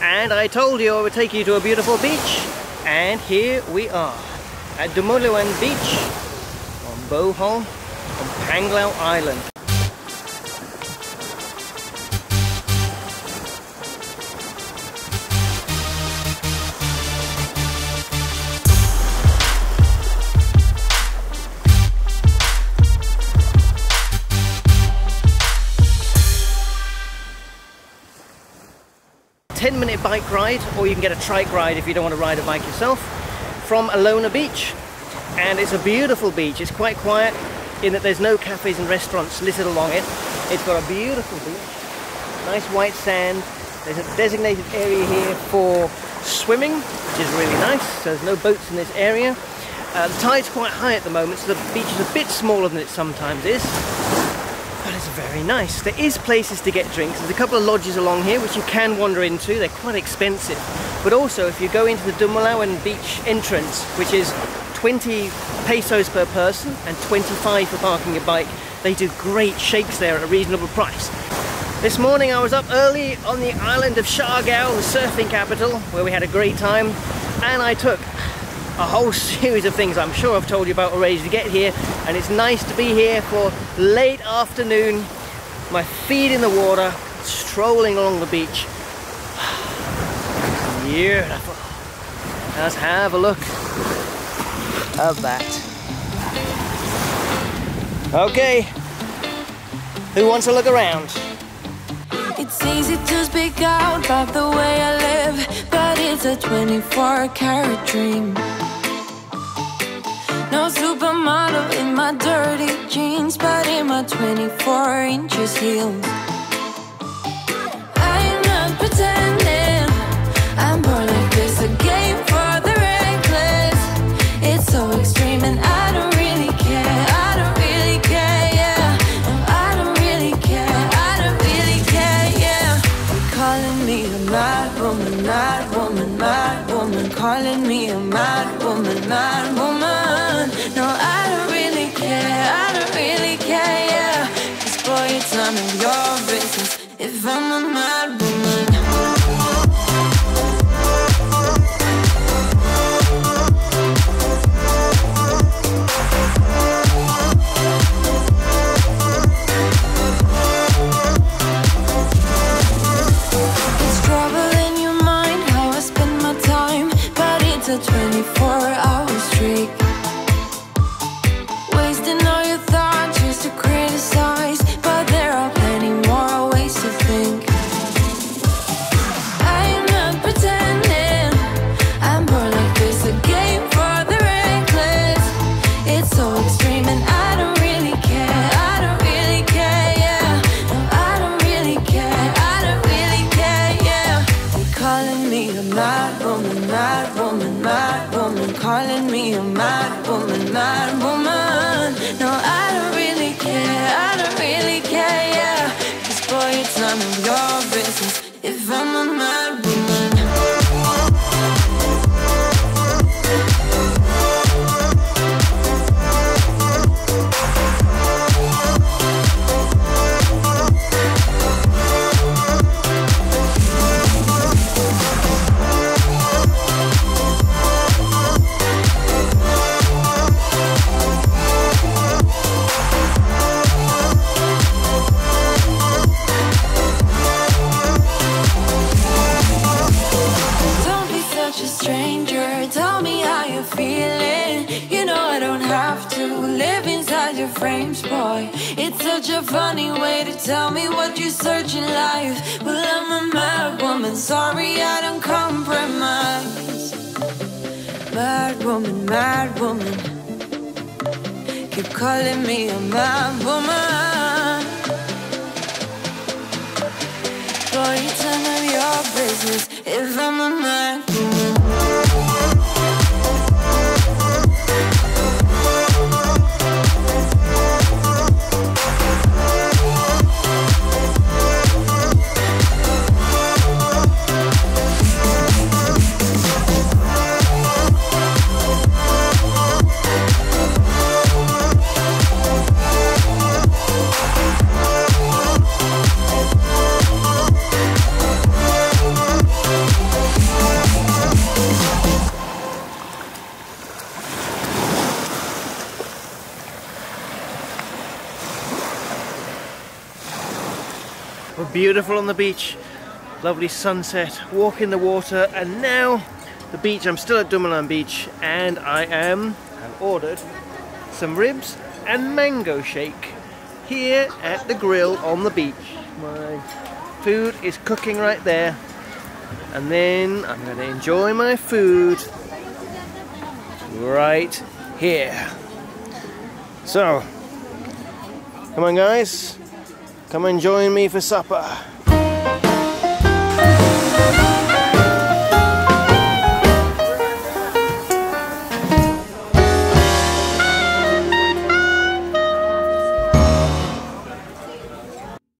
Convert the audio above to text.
And I told you I would take you to a beautiful beach, and here we are at Dumaluan Beach on Bohol on Panglao Island. 10-minute bike ride, or you can get a trike ride if you don't want to ride a bike yourself, from Alona Beach. And it's a beautiful beach. It's quite quiet in that there's no cafes and restaurants littered along it. It's got a beautiful beach, nice white sand. There's a designated area here for swimming, which is really nice, so there's no boats in this area. The tide's quite high at the moment, so the beach is a bit smaller than it sometimes is. But it's very nice. There is places to get drinks. There's a couple of lodges along here which you can wander into. They're quite expensive. But also if you go into the Dumaluan Beach entrance, which is 20 pesos per person and 25 for parking your bike, they do great shakes there at a reasonable price. This morning I was up early on the island of Siargao, the surfing capital, where we had a great time, and I took a whole series of things I'm sure I've told you about already to get here, and it's nice to be here for late afternoon, my feet in the water, strolling along the beach. Beautiful. Let's have a look of that. Okay, who wants to look around? It's easy to speak out about the way I live, but it's a 24-karat dream. No supermodel in my dirty jeans, but in my 24 inches heels. I'm not pretending, I'm born like this, a game for the reckless. It's so extreme and I don't really care, I don't really care, yeah. No, I don't really care, I don't really care, yeah. They're calling me a mad woman, mad woman, mad woman. Calling me a mad woman, mad woman. No, I don't really care, I don't really care, yeah. 'Cause boy, it's none of your business if I'm a mad woman. It's trouble in your mind, how I spend my time, but it's a 24-hour streak. Wasting all your thoughts just to criticize, but there are plenty more ways to think. I'm not pretending, I'm born like this, a game for the reckless. It's so extreme and I don't really care, I don't really care, yeah. No, I don't really care, I don't really care, yeah. They're calling me a mad woman, mad woman, mad woman. Calling me a mad woman, mad woman. No, I don't really care, I don't really care, yeah. 'Cause boy, it's none of your business if I'm a mad woman. Frames, boy, it's such a funny way to tell me what you search in life. Well, I'm a mad woman, sorry I don't compromise. Mad woman, mad woman. Keep calling me a mad woman. Boy, it's none of your business if I'm a mad woman. Beautiful on the beach, lovely sunset, walk in the water, and now the beach. I'm still at Dumaluan Beach, and I've ordered some ribs and mango shake here at the grill on the beach. My food is cooking right there, and then I'm going to enjoy my food right here. So, come on guys, come and join me for supper.